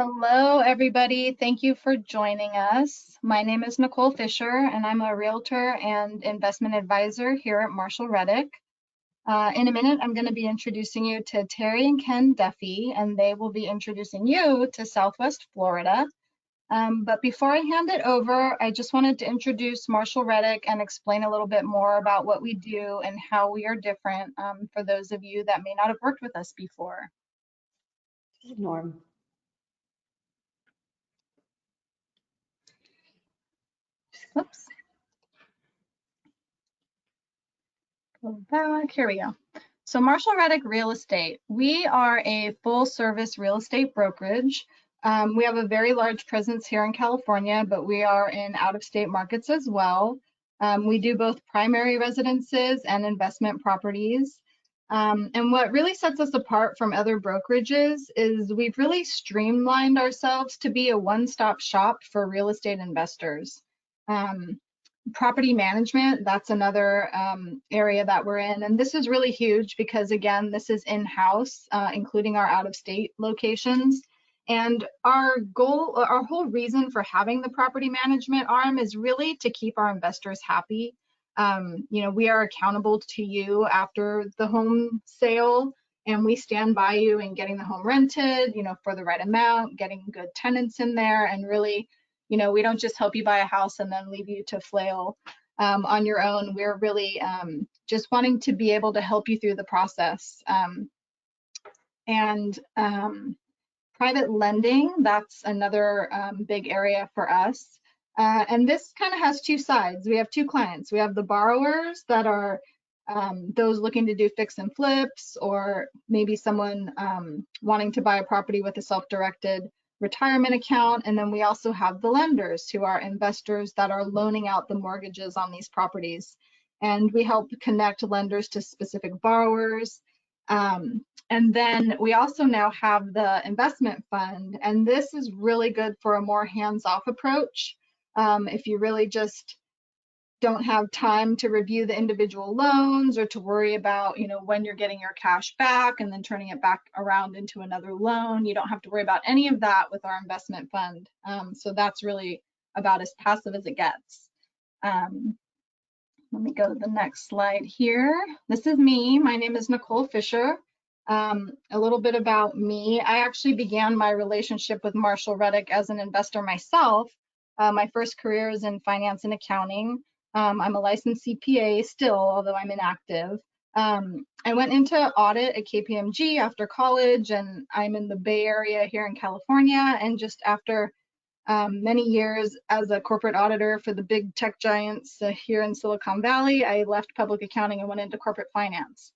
Hello, everybody. Thank you for joining us. My name is Nicole Fisher, and I'm a realtor and investment advisor here at Marshall Reddick. In a minute, I'm going to be introducing you to Terry and Ken Duffy, and they will be introducing you to Southwest Florida. But before I hand it over, I just wanted to introduce Marshall Reddick and explain a little bit more about what we do and how we are different for those of you that may not have worked with us before. Norm. Oops. Go back. Here we go. So Marshall Reddick Real Estate, we are a full service real estate brokerage. We have a very large presence here in California, but we are in out-of-state markets as well. We do both primary residences and investment properties. And what really sets us apart from other brokerages is we've really streamlined ourselves to be a one-stop shop for real estate investors. Property management, that's another area that we're in. And this is really huge because, again, this is in-house, including our out-of-state locations. And our goal, our whole reason for having the property management arm is really to keep our investors happy. We are accountable to you after the home sale, and we stand by you in getting the home rented, for the right amount, getting good tenants in there, and really, we don't just help you buy a house and then leave you to flail on your own. We're really just wanting to be able to help you through the process. Private lending, that's another big area for us. And this kind of has two sides. We have two clients. We have the borrowers that are those looking to do fix and flips, or maybe someone wanting to buy a property with a self-directed retirement account. And then we also have the lenders, who are investors that are loaning out the mortgages on these properties. And we help connect lenders to specific borrowers. And then we also now have the investment fund, and this is really good for a more hands-off approach. If you really just don't have time to review the individual loans, or to worry about, when you're getting your cash back and then turning it back around into another loan, you don't have to worry about any of that with our investment fund. So that's really about as passive as it gets. Let me go to the next slide here. This is me. My name is Nicole Fisher. A little bit about me. I actually began my relationship with Marshall Reddick as an investor myself. My first career is in finance and accounting. I'm a licensed CPA still, although I'm inactive. I went into audit at KPMG after college, and I'm in the Bay Area here in California. And just after many years as a corporate auditor for the big tech giants here in Silicon Valley, I left public accounting and went into corporate finance.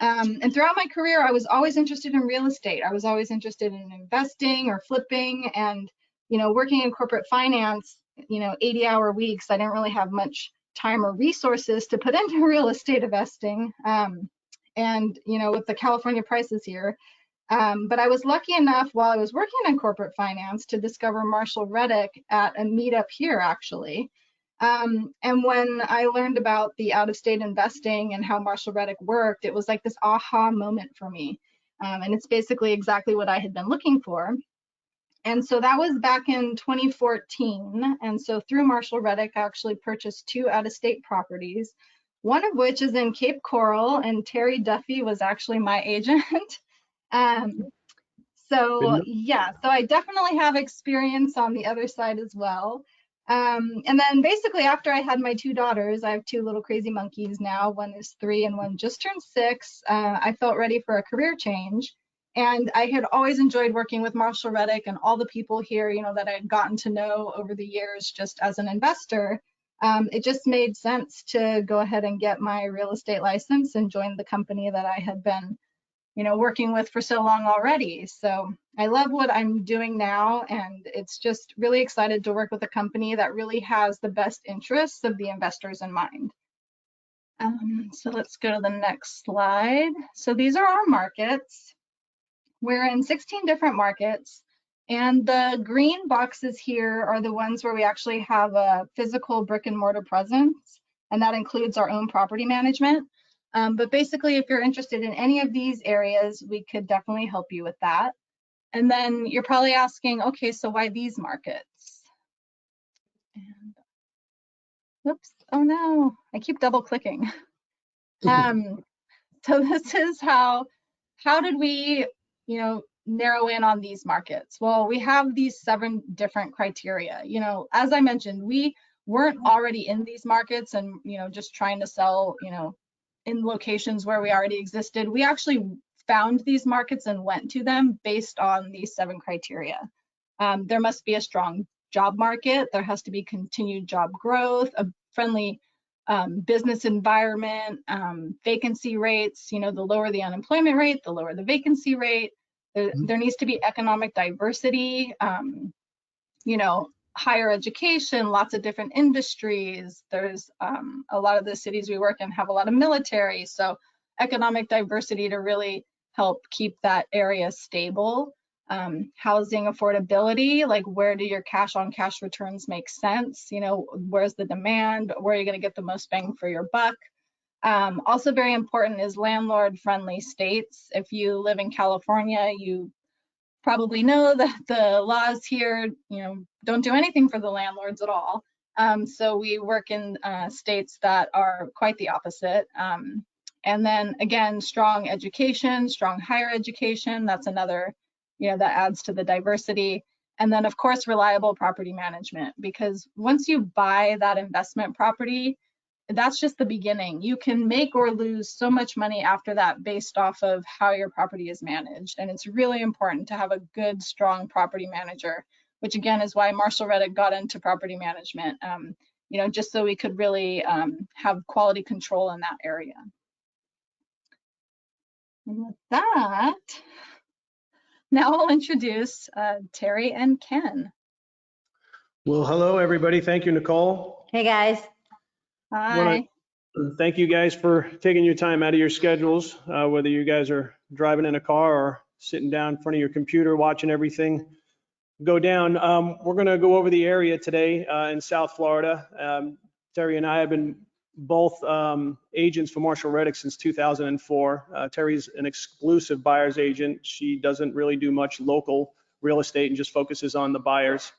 And throughout my career, I was always interested in real estate. I was always interested in investing or flipping, and working in corporate finance, 80-hour weeks, I didn't really have much time or resources to put into real estate investing. And with the California prices here. But I was lucky enough while I was working in corporate finance to discover Marshall Reddick at a meetup here, actually. And when I learned about the out-of-state investing and how Marshall Reddick worked, it was like this aha moment for me. And it's basically exactly what I had been looking for. And so that was back in 2014. And so through Marshall Reddick, I actually purchased 2 out-of-state properties, one of which is in Cape Coral, and Terry Duffy was actually my agent. So I definitely have experience on the other side as well. And then basically after I had my 2 daughters, I have 2 little crazy monkeys now. One is 3 and one just turned 6. I felt ready for a career change. And I had always enjoyed working with Marshall Reddick and all the people here, that I had gotten to know over the years just as an investor. It just made sense to go ahead and get my real estate license and join the company that I had been working with for so long already. So I love what I'm doing now, and it's just really excited to work with a company that really has the best interests of the investors in mind. So let's go to the next slide. So these are our markets. We're in 16 different markets, and the green boxes here are the ones where we actually have a physical brick and mortar presence, and that includes our own property management. But basically, if you're interested in any of these areas, we could definitely help you with that. And then you're probably asking, okay, so why these markets? And, whoops, oh no, I keep double clicking. So this is how did we, narrow in on these markets? Well, we have these 7 different criteria. As I mentioned, we weren't already in these markets and, just trying to sell, in locations where we already existed. We actually found these markets and went to them based on these 7 criteria. There must be a strong job market. There has to be continued job growth, a friendly business environment, vacancy rates. The lower the unemployment rate, the lower the vacancy rate. There needs to be economic diversity, higher education, lots of different industries. There's a lot of the cities we work in have a lot of military, so economic diversity to really help keep that area stable. Housing affordability, like where do your cash on cash returns make sense? Where's the demand? Where are you going to get the most bang for your buck? Also very important is landlord friendly states. If you live in California, you probably know that the laws here, don't do anything for the landlords at all. So we work in states that are quite the opposite. And then again, strong education, strong higher education. That's another, that adds to the diversity. And then of course, reliable property management, because once you buy that investment property, that's just the beginning. You can make or lose so much money after that based off of how your property is managed. And it's really important to have a good, strong property manager, which again is why Marshall Reddick got into property management, just so we could really have quality control in that area. And with that, now I'll introduce Terry and Ken. Well, hello, everybody. Thank you, Nicole. Hey, guys. Hi. Thank you guys for taking your time out of your schedules, whether you guys are driving in a car or sitting down in front of your computer watching everything go down. We're going to go over the area today in South Florida. Terry and I have been both agents for Marshall Reddick since 2004. Terry's an exclusive buyer's agent. She doesn't really do much local real estate and just focuses on the buyers.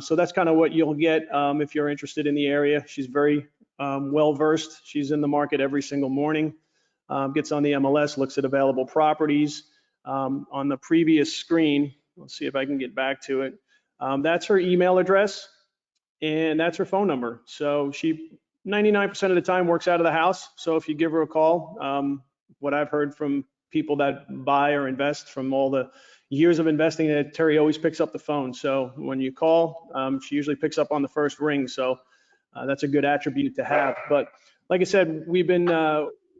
So that's kind of what you'll get if you're interested in the area. She's very well-versed. She's in the market every single morning, gets on the MLS, looks at available properties. On the previous screen, let's see if I can get back to it. That's her email address and that's her phone number. So she 99% of the time works out of the house. So if you give her a call, what I've heard from people that buy or invest from all the years of investing, that Terry always picks up the phone. So when you call, she usually picks up on the first ring. So that's a good attribute to have. But like I said, we've been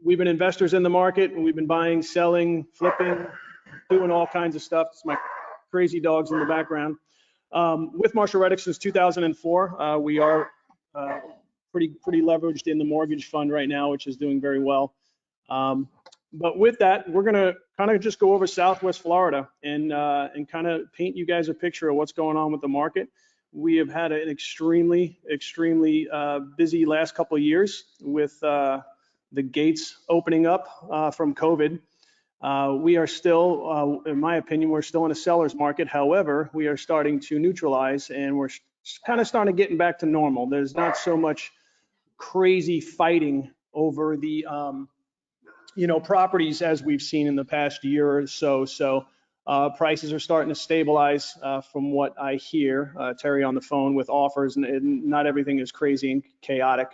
investors in the market, and we've been buying, selling, flipping, doing all kinds of stuff. It's my crazy dogs in the background. With Marshall Reddick since 2004, we are pretty leveraged in the mortgage fund right now, which is doing very well. But with that, we're going to kind of just go over Southwest Florida and kind of paint you guys a picture of what's going on with the market. We have had an extremely busy last couple of years with the gates opening up from COVID. We are still, in my opinion, we're still in a seller's market. However, we are starting to neutralize and we're kind of starting getting back to normal. There's not so much crazy fighting over the properties as we've seen in the past year or so. So prices are starting to stabilize from what I hear. Terry on the phone with offers, and not everything is crazy and chaotic.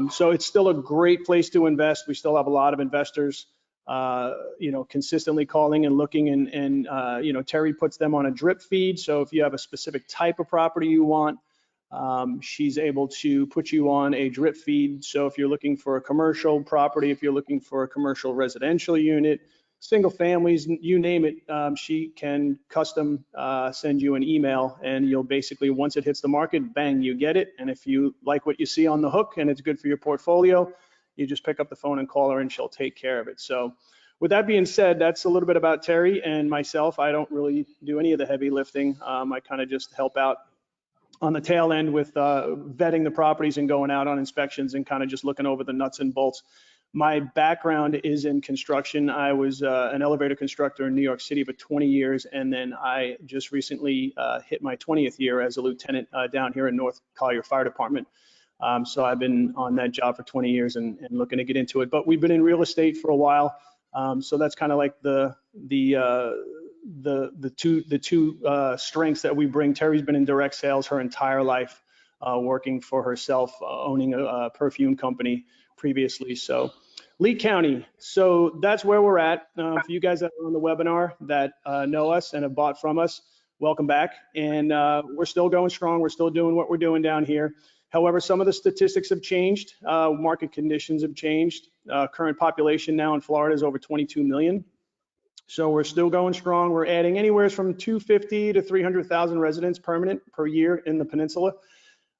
So it's still a great place to invest. We still have a lot of investors, consistently calling and looking, and Terry puts them on a drip feed. So if you have a specific type of property you want, she's able to put you on a drip feed. So if you're looking for a commercial property, if you're looking for a commercial residential unit, single families, you name it, she can custom send you an email, and you'll basically, once it hits the market, bang, you get it. And if you like what you see on the hook and it's good for your portfolio, you just pick up the phone and call her and she'll take care of it. So with that being said, that's a little bit about Terry and myself. I don't really do any of the heavy lifting. I kind of just help out on the tail end with vetting the properties and going out on inspections and kind of just looking over the nuts and bolts. My background is in construction. I was an elevator constructor in New York City for 20 years, and then I just recently hit my 20th year as a lieutenant down here in North Collier Fire Department. So I've been on that job for 20 years and looking to get into it. But we've been in real estate for a while, so that's kind of like the two strengths that we bring. Terry's been in direct sales her entire life, working for herself, owning a perfume company previously. So Lee County, so that's where we're at. For you guys that are on the webinar that know us and have bought from us, welcome back. And we're still going strong. We're still doing what we're doing down here. However, some of the statistics have changed. Market conditions have changed. Current population now in Florida is over 22 million. So we're still going strong. We're adding anywhere from 250 to 300,000 residents permanent per year in the peninsula.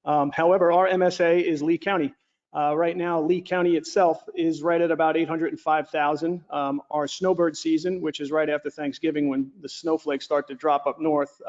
However, our MSA is Lee County. Right now, Lee County itself is right at about 805,000. Our snowbird season, which is right after Thanksgiving when the snowflakes start to drop up north,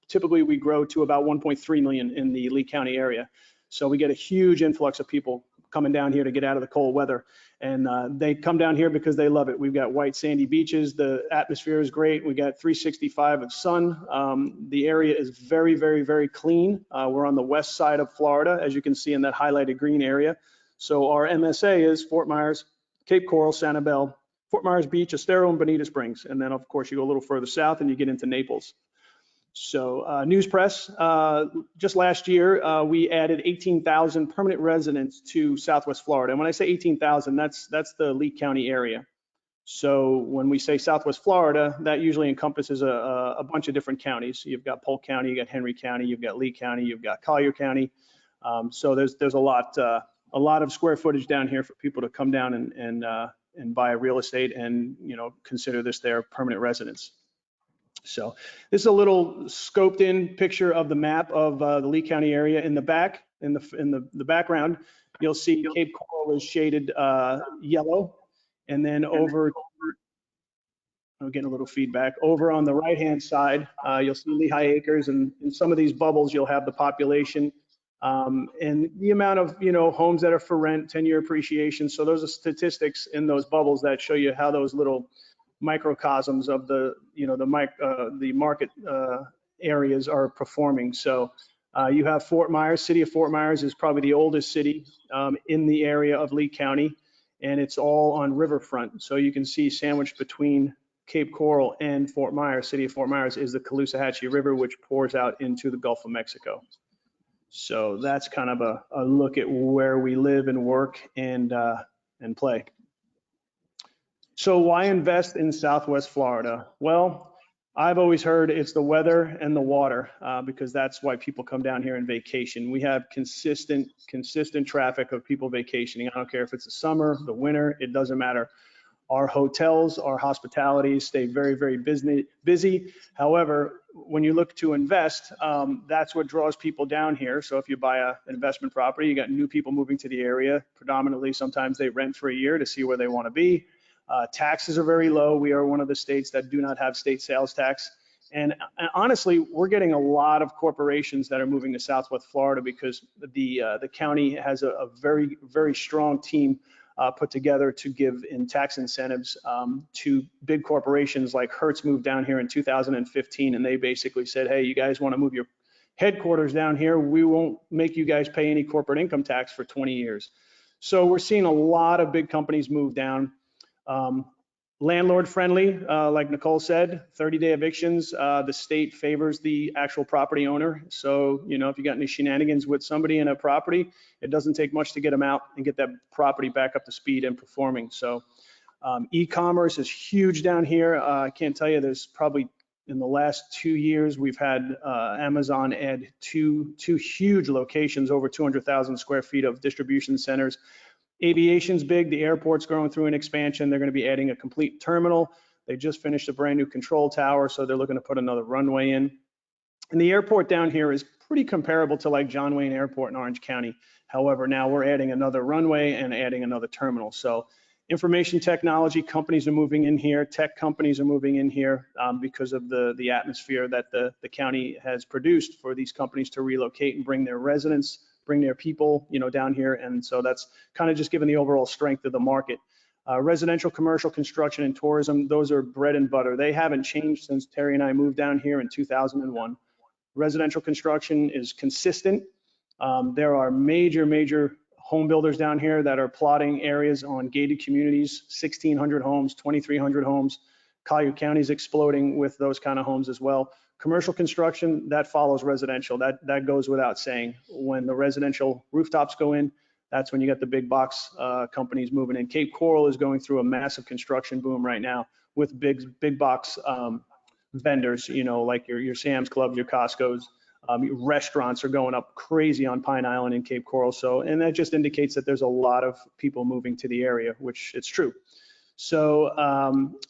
typically we grow to about 1.3 million in the Lee County area. So we get a huge influx of people coming down here to get out of the cold weather. And they come down here because they love it. We've got white sandy beaches. The atmosphere is great. We got 365 of sun. The area is very, very, very clean. We're on the west side of Florida, as you can see in that highlighted green area. So our MSA is Fort Myers, Cape Coral, Sanibel, Fort Myers Beach, Estero, and Bonita Springs. And then, of course, you go a little further south and you get into Naples. So news press, just last year, we added 18,000 permanent residents to Southwest Florida. And when I say 18,000, that's the Lee County area. So when we say Southwest Florida, that usually encompasses a bunch of different counties. You've got Polk County, you've got Henry County, you've got Lee County, you've got Collier County. So there's a lot of square footage down here for people to come down and buy real estate and, you know, consider this their permanent residence. So this is a little scoped in picture of the map of the Lee County area. In the back, in the background, you'll see Cape Coral is shaded yellow. And then over, I'm getting a little feedback, over on the right-hand side, you'll see Lehigh Acres, and in some of these bubbles, you'll have the population and the amount of, you know, homes that are for rent, 10-year appreciation. So those are statistics in those bubbles that show you how those little microcosms of the, you know, the market areas are performing. So you have Fort Myers. City of Fort Myers is probably the oldest city in the area of Lee County, and it's all on riverfront. So you can see sandwiched between Cape Coral and Fort Myers, City of Fort Myers, is the Caloosahatchee River, which pours out into the Gulf of Mexico. So that's kind of a look at where we live and work and play. So why invest in Southwest Florida? Well, I've always heard it's the weather and the water because that's why people come down here and vacation. We have consistent traffic of people vacationing. I don't care if it's the summer, the winter, it doesn't matter. Our hotels, our hospitality stay very, very busy. However, when you look to invest, that's what draws people down here. So if you buy an investment property, you got new people moving to the area. Predominantly, sometimes they rent for a year to see where they want to be. Taxes are very low. We are one of the states that do not have state sales tax. And honestly, we're getting a lot of corporations that are moving to Southwest Florida because the county has a very, very strong team put together to give in tax incentives to big corporations. Like Hertz moved down here in 2015, and they basically said, hey, you guys want to move your headquarters down here? We won't make you guys pay any corporate income tax for 20 years. So we're seeing a lot of big companies move down. Landlord friendly, like Nicole said, 30-day evictions. The state favors the actual property owner. So, you know, if you got any shenanigans with somebody in a property, it doesn't take much to get them out and get that property back up to speed and performing. So e-commerce is huge down here. I can't tell you, there's probably in the last 2 years, we've had Amazon add two huge locations, over 200,000 square feet of distribution centers. Aviation's big. The airport's going through an expansion. They're going to be adding a complete terminal. They just finished a brand new control tower, so they're looking to put another runway in. And the airport down here is pretty comparable to like John Wayne Airport in Orange County. However, now we're adding another runway and adding another terminal. So information technology companies are moving in here. Tech companies are moving in here because of the atmosphere that the county has produced for these companies to relocate and bring their residents bring their people, down here. And so that's kind of just given the overall strength of the market. Residential, commercial, construction, and tourism, those are bread and butter. They haven't changed since Terry and I moved down here in 2001. Residential construction is consistent. There are major home builders down here that are plotting areas on gated communities, 1,600 homes, 2,300 homes. Collier County is exploding with those kind of homes as well. Commercial construction, that follows residential. That goes without saying. When the residential rooftops go in, that's when you get the big box companies moving in. Cape Coral is going through a massive construction boom right now with big box vendors, like your Sam's Club, your Costco's. Restaurants are going up crazy on Pine Island and Cape Coral. So, and that just indicates that there's a lot of people moving to the area, which it's true. So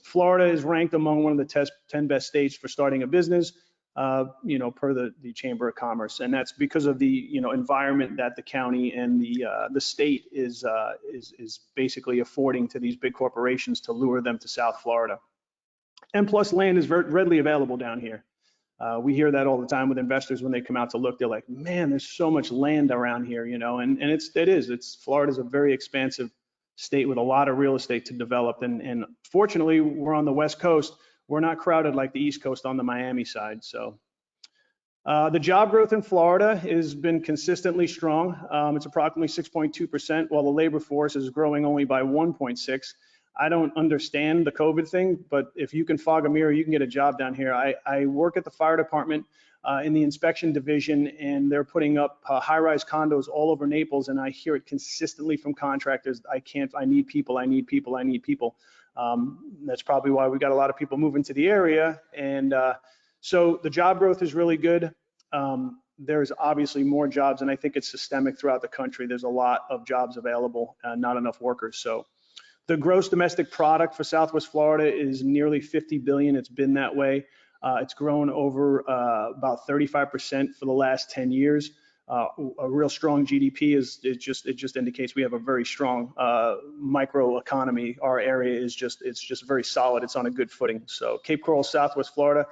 Florida is ranked among one of the 10 best states for starting a business, per the Chamber of Commerce. And that's because of the, environment that the county and the state is basically affording to these big corporations to lure them to South Florida. And plus land is readily available down here. We hear that all the time with investors when they come out to look. They're like, man, there's so much land around here, and Florida's a very expansive state with a lot of real estate to develop. And fortunately, we're on the West Coast. We're not crowded like the East Coast on the Miami side. So the job growth in Florida has been consistently strong. It's approximately 6.2%, while the labor force is growing only by 1.6%. I don't understand the COVID thing, but if you can fog a mirror, you can get a job down here. I work at the fire department in the inspection division, and they're putting up high-rise condos all over Naples, and I hear it consistently from contractors. I need people. That's probably why we got a lot of people moving to the area. And so the job growth is really good. There's obviously more jobs, and I think it's systemic throughout the country. There's a lot of jobs available, not enough workers. So the gross domestic product for Southwest Florida is nearly 50 billion. It's been that way. It's grown over about 35% for the last 10 years. A real strong GDP it just indicates we have a very strong micro economy. Our area is just very solid. It's on a good footing. So Cape Coral, Southwest Florida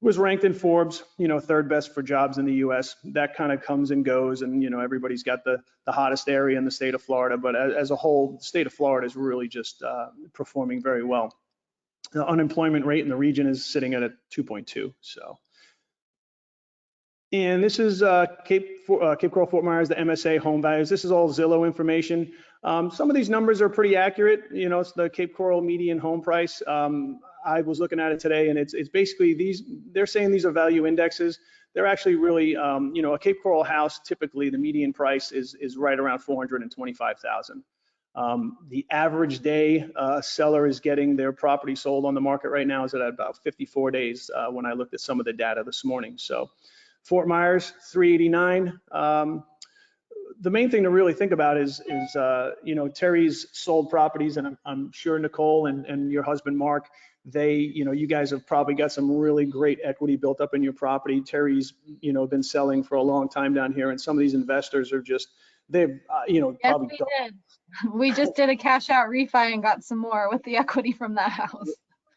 was ranked in Forbes, third best for jobs in the U.S. That kind of comes and goes, and everybody's got the hottest area in the state of Florida. But as a whole, the state of Florida is really just performing very well. The unemployment rate in the region is sitting at a 2.2. So, and this is Cape Coral, Fort Myers, the MSA home values. This is all Zillow information. Some of these numbers are pretty accurate. It's the Cape Coral median home price. I was looking at it today, and it's basically they're saying these are value indexes. They're actually really, a Cape Coral house, typically the median price is right around $425,000. The average day a seller is getting their property sold on the market right now is at about 54 days when I looked at some of the data this morning. So Fort Myers, 389. The main thing to really think about is Terry's sold properties, and I'm sure Nicole and your husband, Mark, you guys have probably got some really great equity built up in your property. Terry's, been selling for a long time down here, and some of these investors are just, they've, Yes, probably. we did. We just did a cash out refi and got some more with the equity from that house.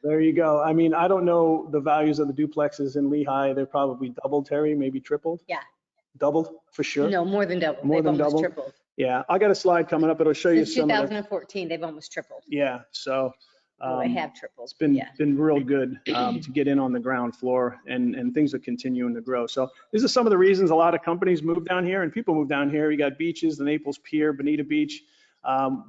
There you go. I mean, I don't know the values of the duplexes in Lehigh. They're probably doubled, Terry, maybe tripled. Yeah. Doubled for sure. No, more than double. More They've than almost double. tripled. Yeah, I got a slide coming up. It'll show you Since some 2014, they've almost tripled. Yeah, so They have tripled. it's been real good to get in on the ground floor, and things are continuing to grow. So these are some of the reasons a lot of companies move down here and people move down here. You got beaches, the Naples Pier, Bonita Beach.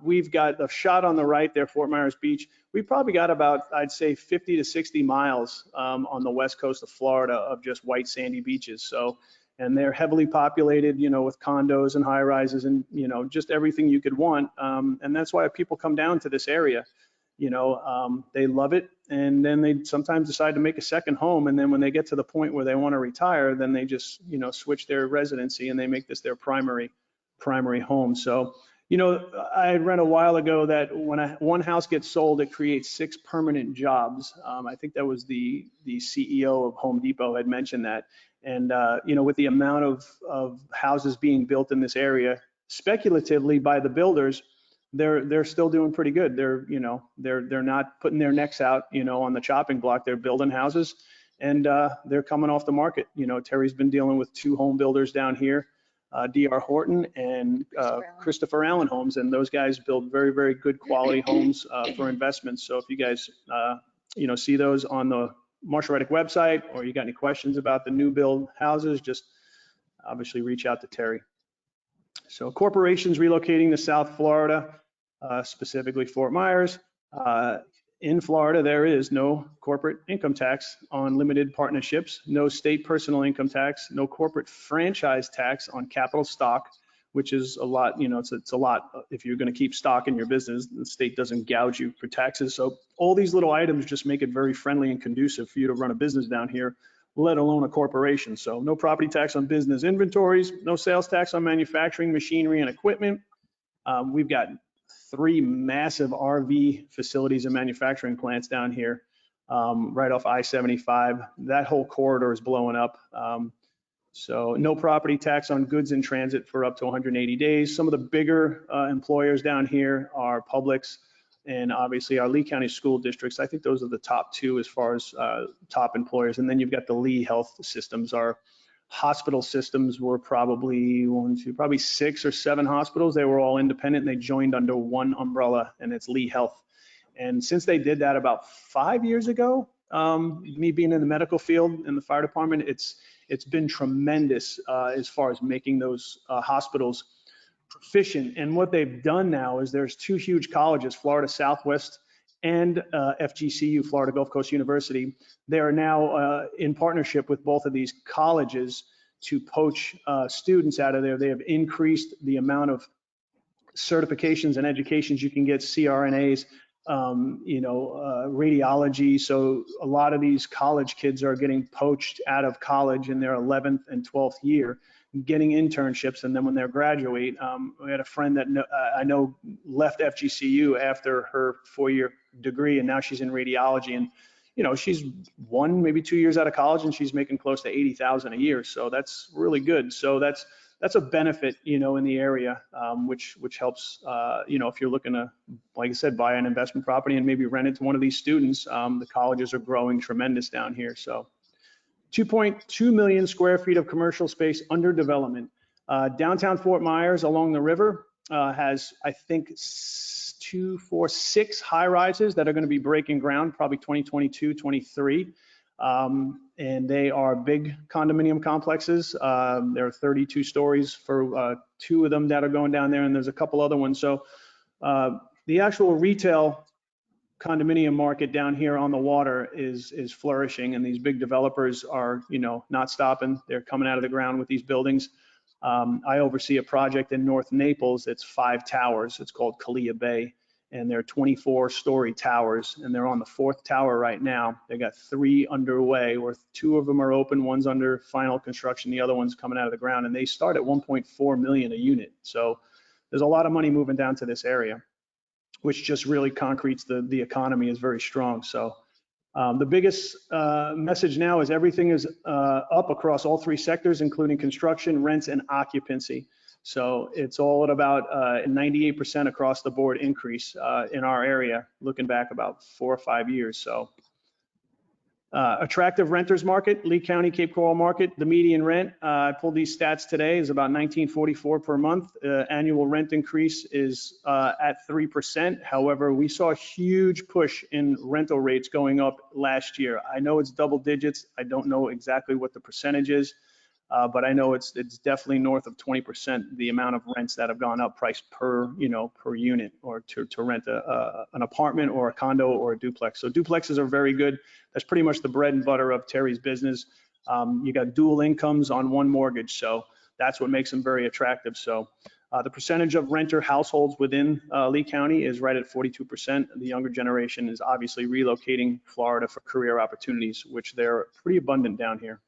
We've got a shot on the right there, Fort Myers Beach. We've probably got about, I'd say, 50 to 60 miles on the west coast of Florida of just white sandy beaches. So, and they're heavily populated, with condos and high rises and, just everything you could want. And that's why people come down to this area. They love it, and then they sometimes decide to make a second home, and then when they get to the point where they want to retire, then they just switch their residency and they make this their primary home. So I read a while ago that when one house gets sold, it creates 6 permanent jobs. I think that was the CEO of Home Depot had mentioned that. And with the amount of houses being built in this area speculatively by the builders, they're still doing pretty good. They're not putting their necks out, on the chopping block. They're building houses, and they're coming off the market. Terry's been dealing with 2 home builders down here. D.R. Horton and Christopher Allen Homes, and those guys build very, very good quality homes for investments. So if you guys, see those on the Marshall Reddick website, or you got any questions about the new build houses, just obviously reach out to Terry. So corporations relocating to South Florida, specifically Fort Myers. In Florida, there is no corporate income tax on limited partnerships, no state personal income tax, no corporate franchise tax on capital stock, which is a lot, it's a lot if you're going to keep stock in your business. The state doesn't gouge you for taxes. So all these little items just make it very friendly and conducive for you to run a business down here, let alone a corporation. So no property tax on business inventories, no sales tax on manufacturing, machinery, and equipment. We've got 3 massive RV facilities and manufacturing plants down here, right off I-75. That whole corridor is blowing up. So no property tax on goods in transit for up to 180 days. Some of the bigger employers down here are Publix and obviously our Lee County school districts. I think those are the top 2 as far as top employers. And then you've got the Lee Health Systems. Our hospital systems were probably 6 or 7 hospitals. They were all independent and they joined under one umbrella, and it's Lee Health. And since they did that about 5 years ago, me being in the medical field in the fire department, it's been tremendous as far as making those hospitals proficient. And what they've done now is there's 2 huge colleges, Florida Southwest and FGCU, Florida Gulf Coast University. They are now in partnership with both of these colleges to poach students out of there. They have increased the amount of certifications and educations you can get, CRNAs, radiology. So a lot of these college kids are getting poached out of college in their 11th and 12th year, getting internships, and then when they graduate, we had a friend that I know left FGCU after her 4-year degree, and now she's in radiology, and she's 1, maybe 2 years out of college, and she's making close to $80,000 a year. So that's really good. So that's a benefit, in the area, which helps, if you're looking to, like I said, buy an investment property and maybe rent it to one of these students. The colleges are growing tremendous down here. So 2.2 million square feet of commercial space under development. Downtown Fort Myers along the river has, I think, 6 high rises that are going to be breaking ground probably 2022, 23. And they are big condominium complexes. There are 32 stories for 2 of them that are going down there, and there's a couple other ones. So the actual retail condominium market down here on the water is flourishing, and these big developers are, not stopping. They're coming out of the ground with these buildings. I oversee a project in North Naples. It's 5 towers. It's called Kalia Bay, and they're 24-story towers, and they're on the 4th tower right now. They got 3 underway, where 2 of them are open, one's under final construction, the other one's coming out of the ground, and they start at 1.4 million a unit. So there's a lot of money moving down to this area, which just really concretes the economy is very strong. So the biggest message now is everything is up across all 3 sectors, including construction, rents, and occupancy. So it's all about 98% across the board increase in our area, looking back about 4 or 5 years. So attractive renters market, Lee County, Cape Coral market, the median rent, I pulled these stats today, is about $19.44 per month. Annual rent increase is at 3%. However, we saw a huge push in rental rates going up last year. I know it's double digits. I don't know exactly what the percentage is. But I know it's definitely north of 20%, the amount of rents that have gone up, price per unit, or to rent an apartment or a condo or a duplex. So duplexes are very good. That's pretty much the bread and butter of Terry's business. You got dual incomes on one mortgage, so that's what makes them very attractive. So the percentage of renter households within Lee County is right at 42%. The younger generation is obviously relocating Florida for career opportunities, which they're pretty abundant down here.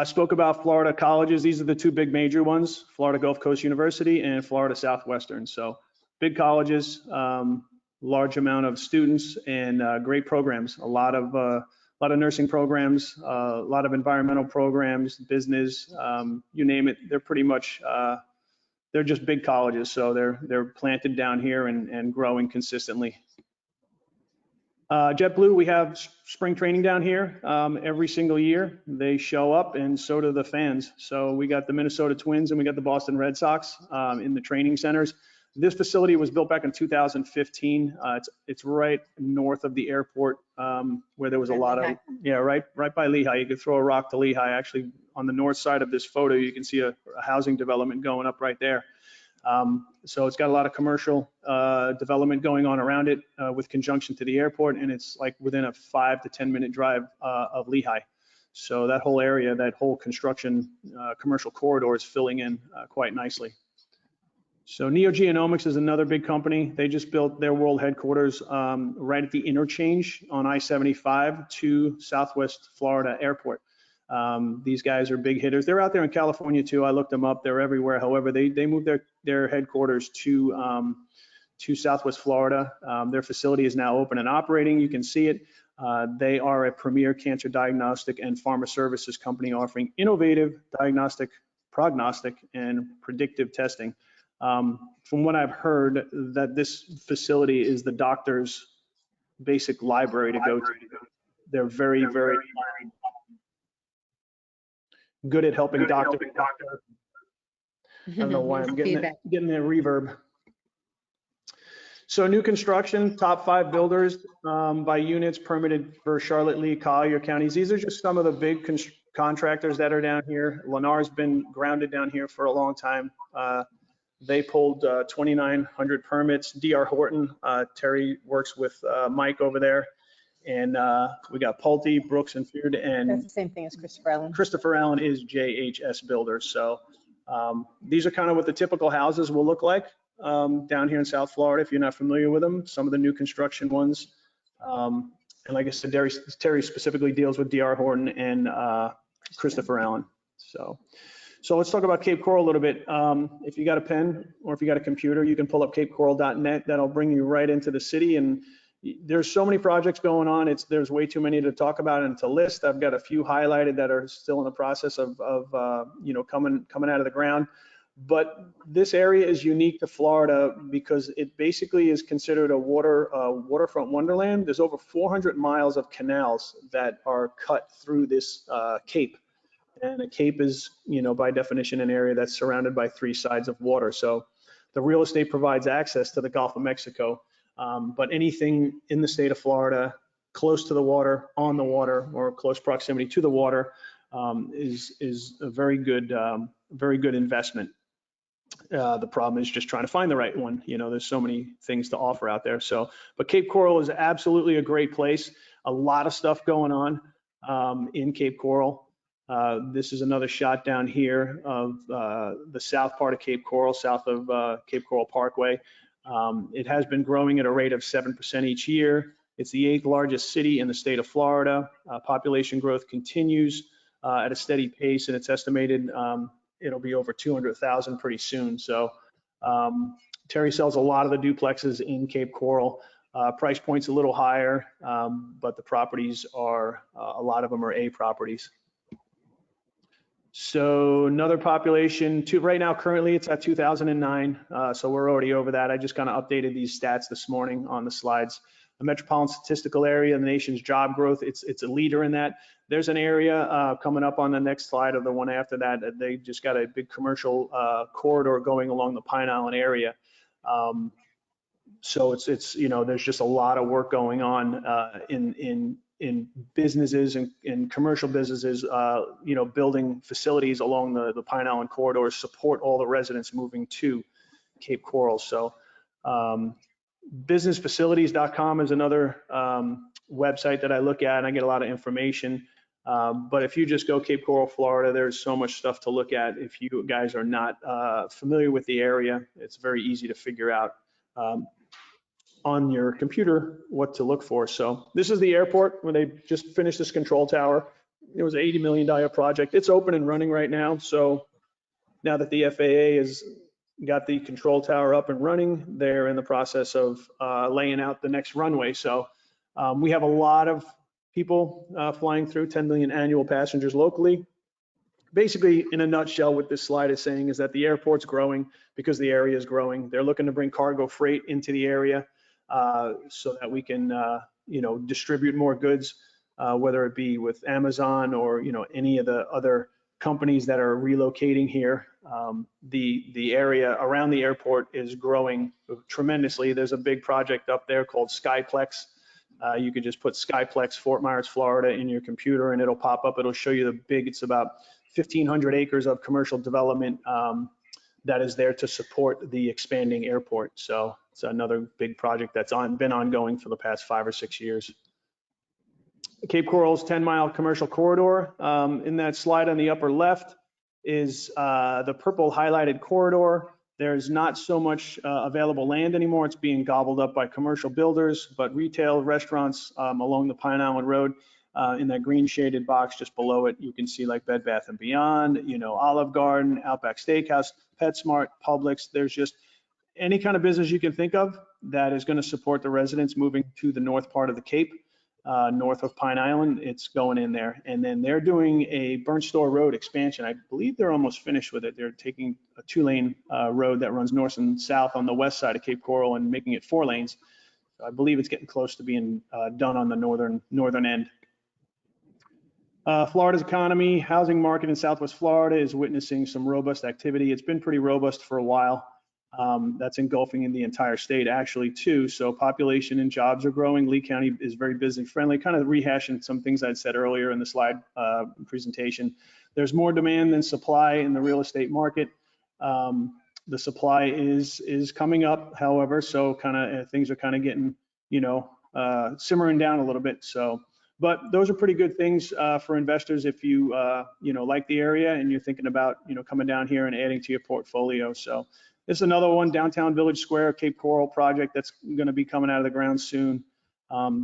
Spoke about Florida colleges. These are the 2 big major ones, Florida Gulf Coast University and Florida Southwestern. So big colleges, large amount of students, and great programs. A lot of nursing programs, a lot of environmental programs, business, you name it. They're pretty much, they're just big colleges. So they're planted down here and growing consistently. JetBlue, we have spring training down here every single year. They show up, and so do the fans. So we got the Minnesota Twins and we got the Boston Red Sox in the training centers. This facility was built back in 2015. It's right north of the airport where there was a lot of, right by Lehigh. You could throw a rock to Lehigh. Actually, on the north side of this photo, you can see a housing development going up right there. So it's got a lot of commercial development going on around it with conjunction to the airport, and it's like within a 5 to 10 minute drive of Lehigh. So that whole area, that whole construction commercial corridor is filling in quite nicely. So NeoGenomics is another big company. They just built their world headquarters right at the interchange on I-75 to Southwest Florida Airport. These guys are big hitters. They're out there in California too. I looked them up. They're everywhere. However, they moved their headquarters to Southwest Florida. Their facility is now open and operating. You can see it. They are a premier cancer diagnostic and pharma services company offering innovative diagnostic, prognostic, and predictive testing. From what I've heard, that this facility is the doctor's basic library to go to. They're very, very good at helping doctors. I don't know why I'm getting that reverb. So new construction, top 5 builders by units permitted for Charlotte, Lee, Collier counties. These are just some of the big contractors that are down here. Lennar's been grounded down here for a long time. They pulled 2,900 permits. D.R. Horton, Terry works with Mike over there. And we got Pulte, Brooks and Feud, and That's the same thing as Christopher Allen. Christopher Allen is JHS Builders. So these are kind of what the typical houses will look like down here in South Florida, if you're not familiar with them. Some of the new construction ones. And like I said, Terry specifically deals with D.R. Horton and Christopher Allen. So let's talk about Cape Coral a little bit. If you got a pen or if you got a computer, you can pull up capecoral.net. That'll bring you right into the city. And there's so many projects going on. There's way too many to talk about and to list. I've got a few highlighted that are still in the process of coming out of the ground. But this area is unique to Florida because it basically is considered a waterfront wonderland. There's over 400 miles of canals that are cut through this cape. And a cape is, by definition, an area that's surrounded by 3 sides of water. So the real estate provides access to the Gulf of Mexico. But anything in the state of Florida, close to the water, on the water, or close proximity to the water, is a very good investment. The problem is just trying to find the right one. There's so many things to offer out there. But Cape Coral is absolutely a great place. A lot of stuff going on in Cape Coral. This is another shot down here of the south part of Cape Coral, south of Cape Coral Parkway. It has been growing at a rate of 7% each year. It's the 8th largest city in the state of Florida. Population growth continues at a steady pace, and it's estimated it'll be over 200,000 pretty soon. So Terry sells a lot of the duplexes in Cape Coral. Price point's a little higher, but the properties are, a lot of them are A properties. So another population, right now, currently it's at 2009. So we're already over that. I just kind of updated these stats this morning on the slides. The metropolitan statistical area, the nation's job growth, it's a leader in that. There's an area coming up on the next slide or the one after that. They just got a big commercial corridor going along the Pine Island area. So it's there's just a lot of work going on in businesses and commercial businesses, building facilities along the Pine Island corridor, support all the residents moving to Cape Coral. So businessfacilities.com is another website that I look at, and I get a lot of information. But if you just go Cape Coral, Florida, there's so much stuff to look at. If you guys are not familiar with the area, it's very easy to figure out on your computer what to look for. So this is the airport where they just finished this control tower. It was an $80 million project. It's open and running right now. So now that the FAA has got the control tower up and running, they're in the process of laying out the next runway. So we have a lot of people flying through, 10 million annual passengers locally. Basically, in a nutshell, what this slide is saying is that the airport's growing because the area is growing. They're looking to bring cargo freight into the area so that we can distribute more goods, whether it be with Amazon or, any of the other companies that are relocating here. The area around the airport is growing tremendously. There's a big project up there called Skyplex. You could just put Skyplex Fort Myers, Florida in your computer and it'll pop up. It'll show you it's about 1,500 acres of commercial development that is there to support the expanding airport. So it's another big project that's been ongoing for the past 5 or 6 years. Cape Coral's 10-mile commercial corridor. In that slide on the upper left is the purple highlighted corridor. There's not so much available land anymore. It's being gobbled up by commercial builders, but retail restaurants along the Pine Island Road, in that green shaded box just below it, you can see like Bed Bath & Beyond, Olive Garden, Outback Steakhouse, PetSmart, Publix. There's just any kind of business you can think of that is going to support the residents moving to the north part of the Cape. North of Pine Island, it's going in there. And then they're doing a Burnt Store Road expansion. I believe they're almost finished with it. They're taking a 2-lane road that runs north and south on the west side of Cape Coral and making it 4 lanes. So I believe it's getting close to being done on the northern end. Florida's economy, housing market in Southwest Florida is witnessing some robust activity. It's been pretty robust for a while. That's engulfing in the entire state actually too. So population and jobs are growing. Lee County is very business friendly, kind of rehashing some things I'd said earlier in the slide presentation. There's more demand than supply in the real estate market. The supply is coming up, however, so things are kind of getting, simmering down a little bit. So, but those are pretty good things for investors if you, like the area and you're thinking about, coming down here and adding to your portfolio. So this is another one, Downtown Village Square, Cape Coral project that's going to be coming out of the ground soon.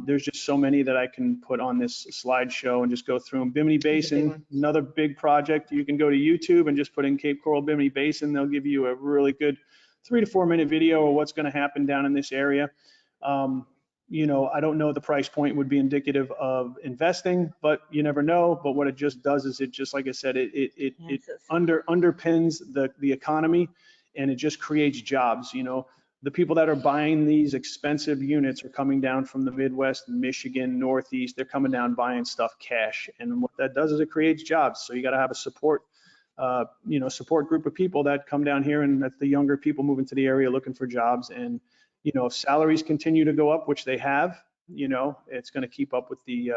There's just so many that I can put on this slideshow and just go through them. Bimini Basin, another big project. You can go to YouTube and just put in Cape Coral Bimini Basin. They'll give you a really good 3 to 4 minute video of what's going to happen down in this area. I don't know the price point would be indicative of investing, but you never know. But what it just does is it just, like I said, it underpins the economy. And it just creates jobs. The people that are buying these expensive units are coming down from the Midwest, Michigan, Northeast. They're coming down buying stuff cash. And what that does is it creates jobs. So you got to have a support group of people that come down here, and that's the younger people moving to the area looking for jobs. And, if salaries continue to go up, which they have, it's going to keep up with the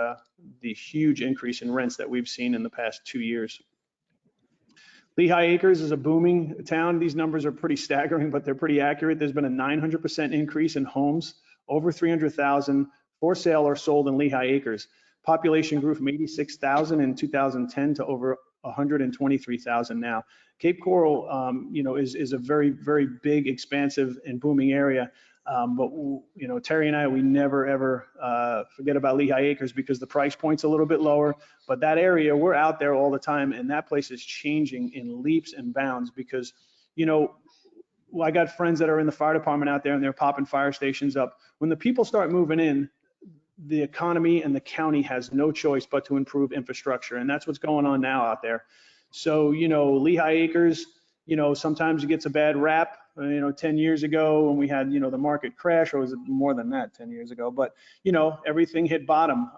huge increase in rents that we've seen in the past 2 years. Lehigh Acres is a booming town. These numbers are pretty staggering, but they're pretty accurate. There's been a 900% increase in homes, over 300,000 for sale or sold in Lehigh Acres. Population grew from 86,000 in 2010 to over 123,000 now. Cape Coral, is a very, very big, expansive, and booming area. But Terry and I, we never ever forget about Lehigh Acres because the price point's a little bit lower. But that area, we're out there all the time, and that place is changing in leaps and bounds because, I got friends that are in the fire department out there, and they're popping fire stations up. When the people start moving in, the economy and the county has no choice but to improve infrastructure, and that's what's going on now out there. So, Lehigh Acres, sometimes it gets a bad rap. 10 years ago when we had, the market crash, or was it more than that 10 years ago? But, everything hit bottom.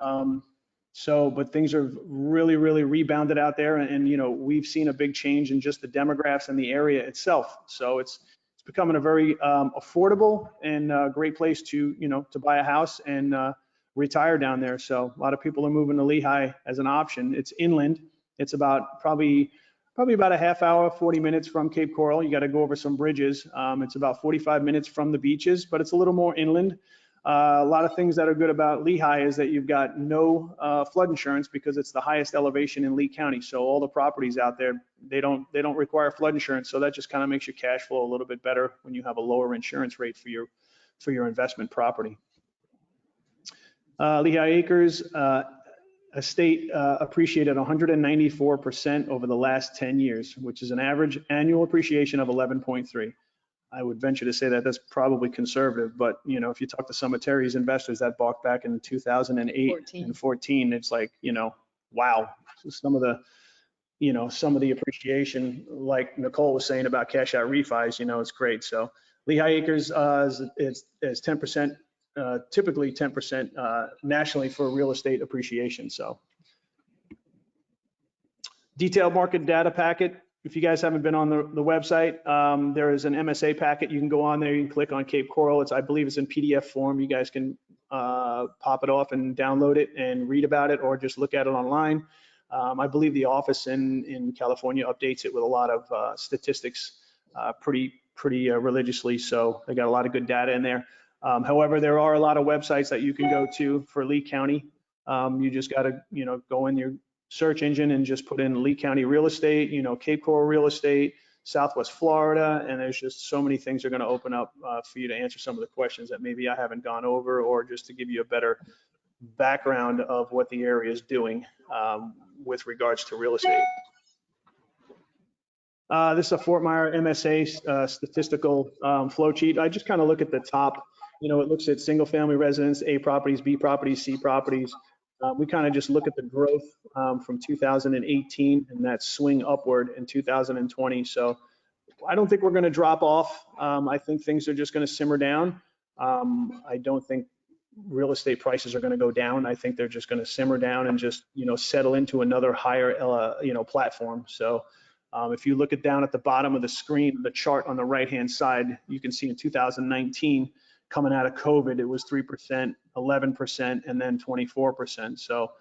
But things are really, really rebounded out there. And we've seen a big change in just the demographics and the area itself. So it's becoming a very affordable and great place to buy a house and retire down there. So a lot of people are moving to Lehigh as an option. It's inland. It's about probably about a half hour, 40 minutes from Cape Coral. You got to go over some bridges. It's about 45 minutes from the beaches, but it's a little more inland. A lot of things that are good about Lehigh is that you've got no flood insurance because it's the highest elevation in Lee County. So all the properties out there, they don't require flood insurance. So that just kind of makes your cash flow a little bit better when you have a lower insurance rate for your investment property. Lehigh Acres estate appreciated 194% over the last 10 years, which is an average annual appreciation of 11.3. I would venture to say that that's probably conservative, but if you talk to some of Terry's investors that bought back in 2008 and 14, it's like, wow. So some of the appreciation, like Nicole was saying about cash out refis, it's great. So Lehigh Acres is 10% typically 10% nationally for real estate appreciation. So detailed market data packet. If you guys haven't been on the website, there is an MSA packet. You can go on there, you can click on Cape Coral. I believe it's in PDF form. You guys can pop it off and download it and read about it, or just look at it online. I believe the office in California updates it with a lot of statistics pretty religiously. So they got a lot of good data in there. However, there are a lot of websites that you can go to for Lee County. You just got to, go in your search engine and just put in Lee County real estate, Cape Coral real estate, Southwest Florida, and there's just so many things are going to open up for you to answer some of the questions that maybe I haven't gone over, or just to give you a better background of what the area is doing with regards to real estate. This is a Fort Myers MSA statistical flow sheet. I just kind of look at the top. It looks at single family residence, A properties, B properties, C properties. We kind of just look at the growth from 2018 and that swing upward in 2020. So I don't think we're going to drop off. I think things are just going to simmer down. I don't think real estate prices are going to go down. I think they're just going to simmer down and just, settle into another higher, platform. So if you look down at the bottom of the screen, the chart on the right-hand side, you can see in 2019, coming out of COVID, it was 3%, 11%, and then 24%. So,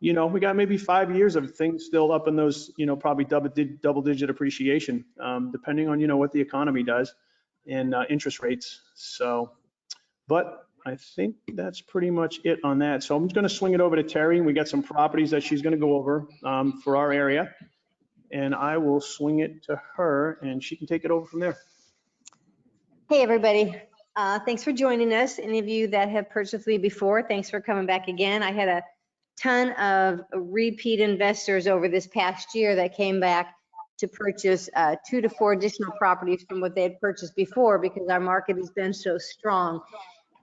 we got maybe 5 years of things still up in those, probably double-digit appreciation, depending on, what the economy does and interest rates. So, but I think that's pretty much it on that. So I'm just going to swing it over to Terry. We got some properties that she's going to go over for our area, and I will swing it to her, and she can take it over from there. Hey, everybody. Thanks for joining us. Any of you that have purchased Lee before, thanks for coming back again. I had a ton of repeat investors over this past year that came back to purchase 2 to 4 additional properties from what they had purchased before, because our market has been so strong.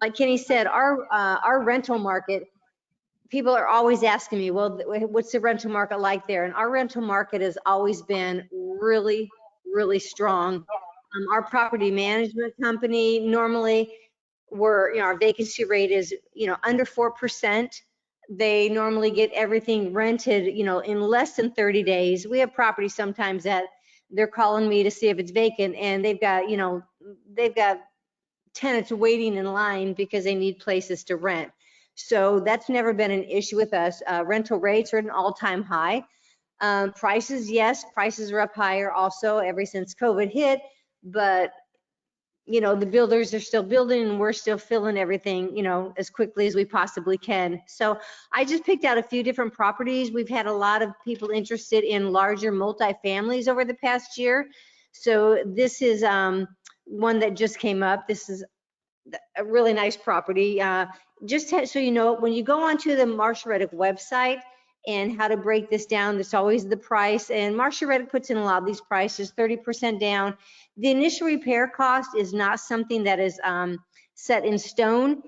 Like Kenny said, our rental market, people are always asking me, well, what's the rental market like there? And our rental market has always been really, really strong. Our property management company, normally our vacancy rate is, under 4%. They normally get everything rented, in less than 30 days. We have properties sometimes that they're calling me to see if it's vacant, and they've got tenants waiting in line because they need places to rent. So that's never been an issue with us. Rental rates are at an all-time high. Prices, yes, prices are up higher also ever since COVID hit. But, the builders are still building, and we're still filling everything, as quickly as we possibly can. So I just picked out a few different properties. We've had a lot of people interested in larger multifamilies over the past year. So this is one that just came up. This is a really nice property. Just so you know, when you go onto the Marshall Reddick website and how to break this down, there's always the price, and Marshall Reddick puts in a lot of these prices, 30% down. The initial repair cost is not something that is set in stone.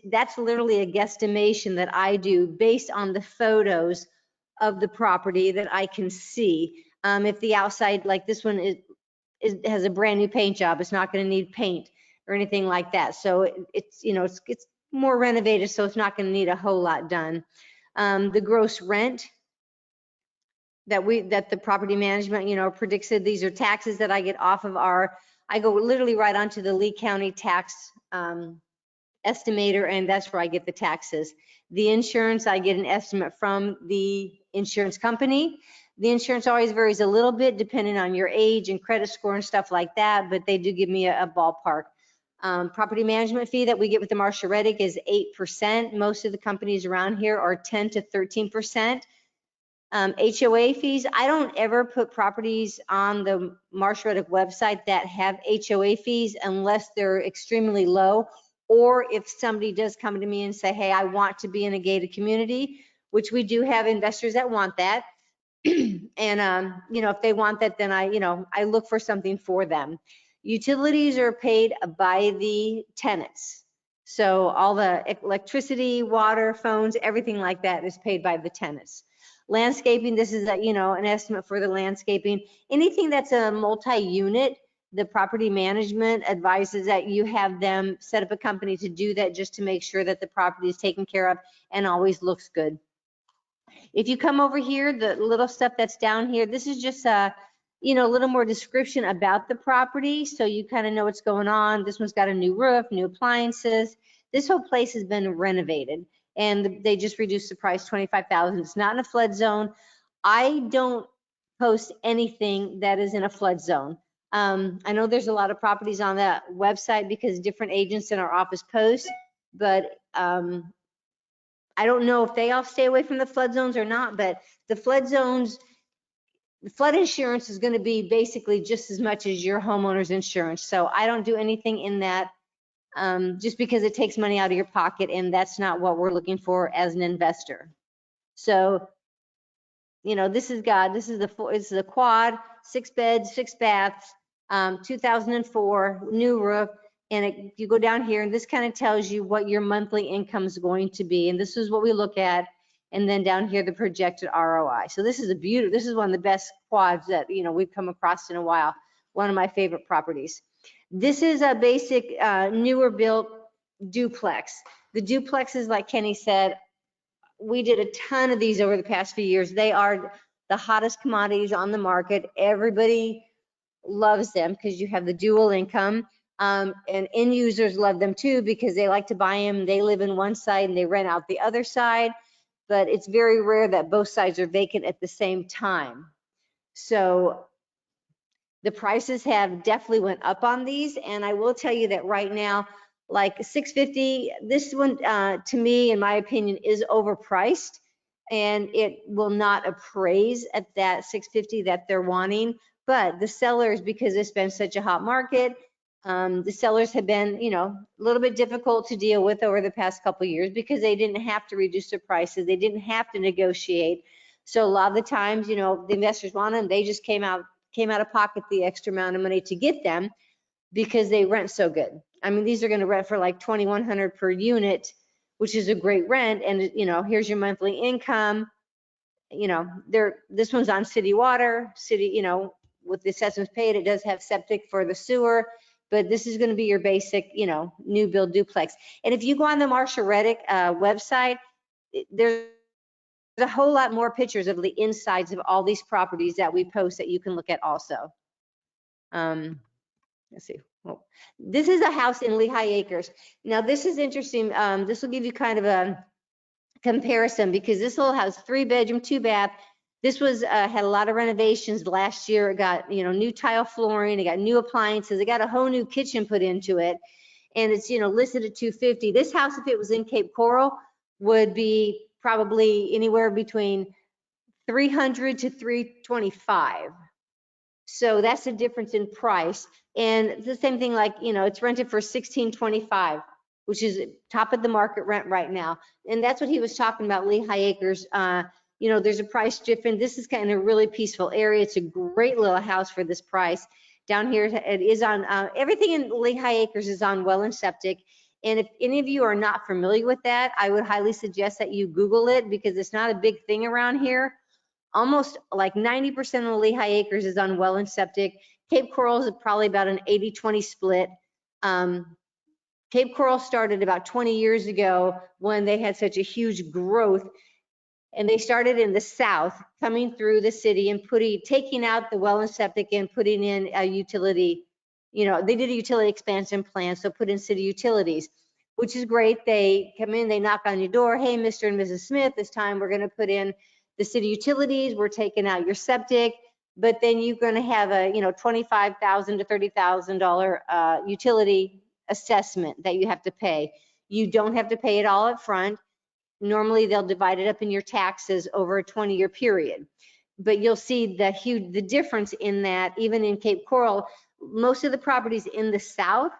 That's literally a guesstimation that I do based on the photos of the property that I can see. If the outside, like this one, has a brand new paint job, it's not going to need paint or anything like that. So it's more renovated, so it's not going to need a whole lot done. The gross rent that the property management, predicts it. These are taxes that I get off of I go literally right onto the Lee County tax estimator, and that's where I get the taxes. The insurance, I get an estimate from the insurance company. The insurance always varies a little bit depending on your age and credit score and stuff like that, but they do give me a ballpark. Property management fee that we get with the Marshall Reddick is 8%. Most of the companies around here are 10 to 13%. HOA fees, I don't ever put properties on the Marshall Reddick website that have HOA fees unless they're extremely low, or if somebody does come to me and say, hey, I want to be in a gated community, which we do have investors that want that. And, if they want that, then I look for something for them. Utilities are paid by the tenants. So all the electricity, water, phones, everything like that is paid by the tenants. Landscaping, this is an estimate for the landscaping. Anything that's a multi-unit, the property management advises that you have them set up a company to do that, just to make sure that the property is taken care of and always looks good. If you come over here, the little stuff that's down here, this is just a little more description about the property, so you kind of know what's going on. This one's got a new roof, new appliances. This whole place has been renovated, and they just reduced the price $25,000. It's not in a flood zone. I don't post anything that is in a flood zone. I know there's a lot of properties on that website because different agents in our office post, but I don't know if they all stay away from the flood zones or not, but the flood zones, the flood insurance is going to be basically just as much as your homeowner's insurance. So I don't do anything in that just because it takes money out of your pocket, and that's not what we're looking for as an investor. So, this is the quad, 6 beds, 6 baths, 2004, new roof. And you go down here, and this kind of tells you what your monthly income is going to be. And this is what we look at. And then down here, the projected ROI. So this is this is one of the best quads that, we've come across in a while. One of my favorite properties. This is a basic newer built duplex. The duplexes, like Kenny said, we did a ton of these over the past few years. They are the hottest commodities on the market. Everybody loves them because you have the dual income. And end users love them too because they like to buy them. They live in one side and they rent out the other side, but it's very rare that both sides are vacant at the same time. So the prices have definitely went up on these, and I will tell you that right now, like $650, this one to me, in my opinion, is overpriced, and it will not appraise at that $650 that they're wanting. But the sellers, because it's been such a hot market, the sellers have been, a little bit difficult to deal with over the past couple of years because they didn't have to reduce their prices. They didn't have to negotiate. So a lot of the times, the investors want them. They just came out of pocket the extra amount of money to get them because they rent so good. I mean, these are going to rent for like $2,100 per unit, which is a great rent. And, here's your monthly income. This one's on city water, with the assessments paid. It does have septic for the sewer. But this is going to be your basic, new build duplex. And if you go on the Marshall Reddick website, there's a whole lot more pictures of the insides of all these properties that we post that you can look at also. Let's see. Oh, this is a house in Lehigh Acres. Now, this is interesting. This will give you kind of a comparison because this little house, 3-bedroom, 2-bath. This was had a lot of renovations last year. It got new tile flooring, it got new appliances, it got a whole new kitchen put into it, and it's listed at $250. This house, if it was in Cape Coral, would be probably anywhere between $300 to $325. So that's the difference in price. And it's the same thing, like it's rented for $1,625, which is top of the market rent right now. And that's what he was talking about, Lehigh Acres. There's a price difference. This is kind of a really peaceful area. It's a great little house for this price. Down here, it is on, everything in Lehigh Acres is on well and septic. And if any of you are not familiar with that, I would highly suggest that you Google it because it's not a big thing around here. Almost like 90% of Lehigh Acres is on well and septic. Cape Coral is probably about an 80-20 split. Cape Coral started about 20 years ago when they had such a huge growth. And they started in the south, coming through the city and taking out the well and septic and putting in a utility. They did a utility expansion plan, so put in city utilities, which is great. They come in, they knock on your door. Hey, Mr. and Mrs. Smith, this time we're going to put in the city utilities. We're taking out your septic, but then you're going to have a $25,000 to $30,000 utility assessment that you have to pay. You don't have to pay it all up front. Normally they'll divide it up in your taxes over a 20-year period. But you'll see the difference in that. Even in Cape Coral, most of the properties in the south,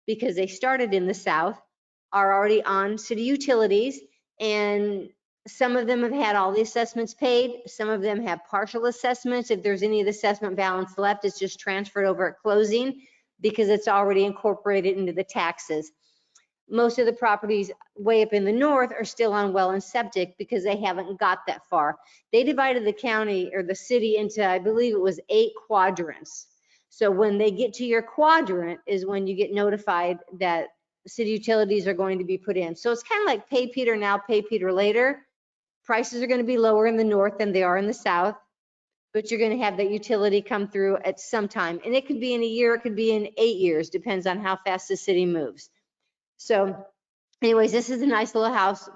because they started in the south, are already on city utilities, and some of them have had all the assessments paid. Some of them have partial assessments. If there's any of the assessment balance left, it's just transferred over at closing because it's already incorporated into the taxes. Most of the properties way up in the north are still on well and septic because they haven't got that far. They divided the county or the city into, I believe it was 8 quadrants. So when they get to your quadrant is when you get notified that city utilities are going to be put in. So it's kind of like pay Peter now, pay Peter later. Prices are going to be lower in the north than they are in the south, but you're going to have that utility come through at some time. And it could be in a year, it could be in 8 years, depends on how fast the city moves. So anyways, this is a nice little house,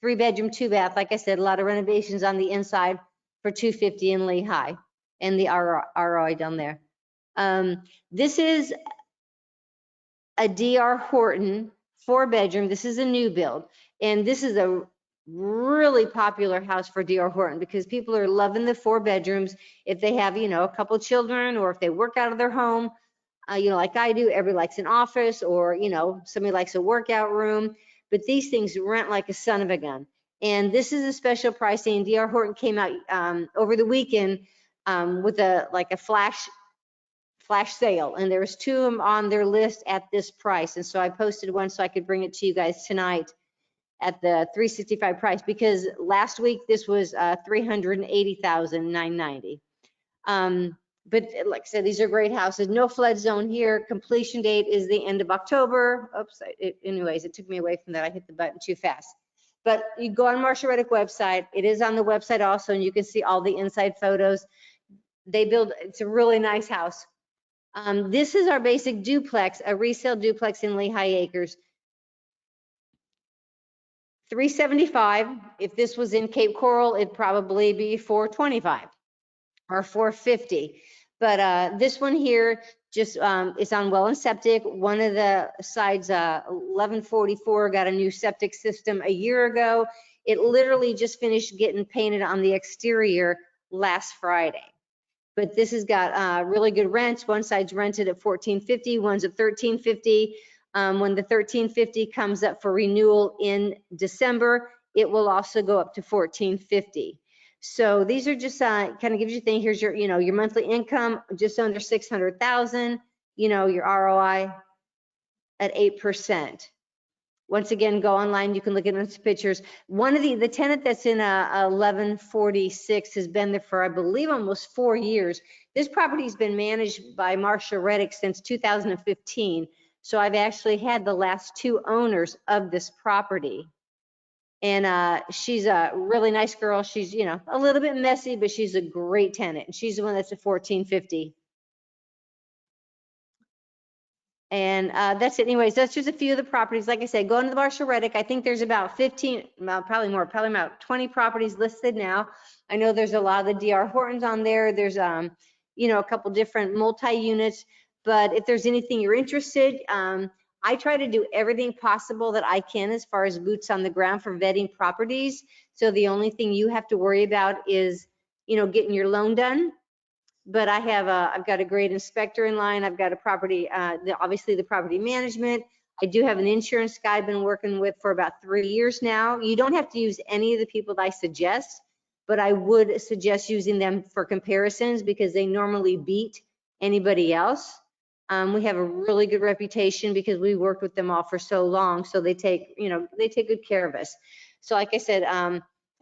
3-bedroom, 2-bath. Like I said, a lot of renovations on the inside for $250 in Lehigh and the ROI down there. This is a DR Horton 4-bedroom. This is a new build. And this is a really popular house for DR Horton because people are loving the 4 bedrooms. If they have, you know, a couple children, or if they work out of their home, you know, like I do, everybody likes an office, or, you know, somebody likes a workout room, but these things rent like a son of a gun. And this is a special pricing. DR Horton came out over the weekend with a flash sale, and there was 2 of them on their list at this price. And so I posted one so I could bring it to you guys tonight at the $365 price, because last week this was $380,990. But like I said, these are great houses. No flood zone here. Completion date is the end of October. Oops, anyways, it took me away from that. I hit the button too fast. But you go on Marshall Reddick website. It is on the website also, and you can see all the inside photos. It's a really nice house. This is our basic duplex, a resale duplex in Lehigh Acres. $375. If this was in Cape Coral, it'd probably be $425 or $450. But this one here just is on well and septic. One of the sides, 1144, got a new septic system a year ago. It literally just finished getting painted on the exterior last Friday. But this has got really good rents. One side's rented at $1,450, one's at $1,350. When the $1,350 comes up for renewal in December, it will also go up to $1,450. So these are just kind of gives you a thing. Here's your, you know, your monthly income, just under 600,000. You know, your ROI at 8%. Once again, go online. You can look at those pictures. One of the tenant that's in 1146 has been there for, I believe, almost 4 years. This property has been managed by Marshall Reddick since 2015. So I've actually had the last 2 owners of this property. And she's a really nice girl. She's, you know, a little bit messy, but she's a great tenant. And she's the one that's at $1,450. And that's it. Anyways, that's just a few of the properties. Like I said, go into the Marshall Reddick. I think there's about 15, probably more, probably about 20 properties listed now. I know there's a lot of the DR Hortons on there. There's, you know, a couple different multi-units. But if there's anything you're interested, I try to do everything possible that I can as far as boots on the ground for vetting properties. So the only thing you have to worry about is, you know, getting your loan done. But I've got a great inspector in line. I've got a property, obviously the property management. I do have an insurance guy I've been working with for about 3 years now. You don't have to use any of the people that I suggest, but I would suggest using them for comparisons because they normally beat anybody else. We have a really good reputation because we worked with them all for so long. So they take, you know, they take good care of us. So like I said,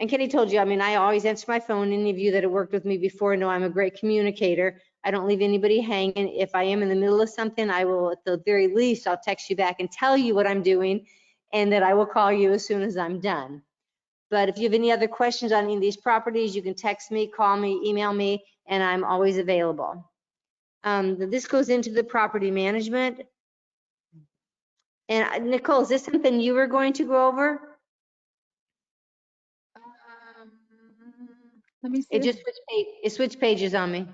and Kenny told you, I mean, I always answer my phone. Any of you that have worked with me before know I'm a great communicator. I don't leave anybody hanging. If I am in the middle of something, I will, at the very least, I'll text you back and tell you what I'm doing, and that I will call you as soon as I'm done. But if you have any other questions on any of these properties, you can text me, call me, email me, and I'm always available. This goes into the property management. And Nicole, is this something you were going to go over? Let me see. It just switched pages on me. Oops.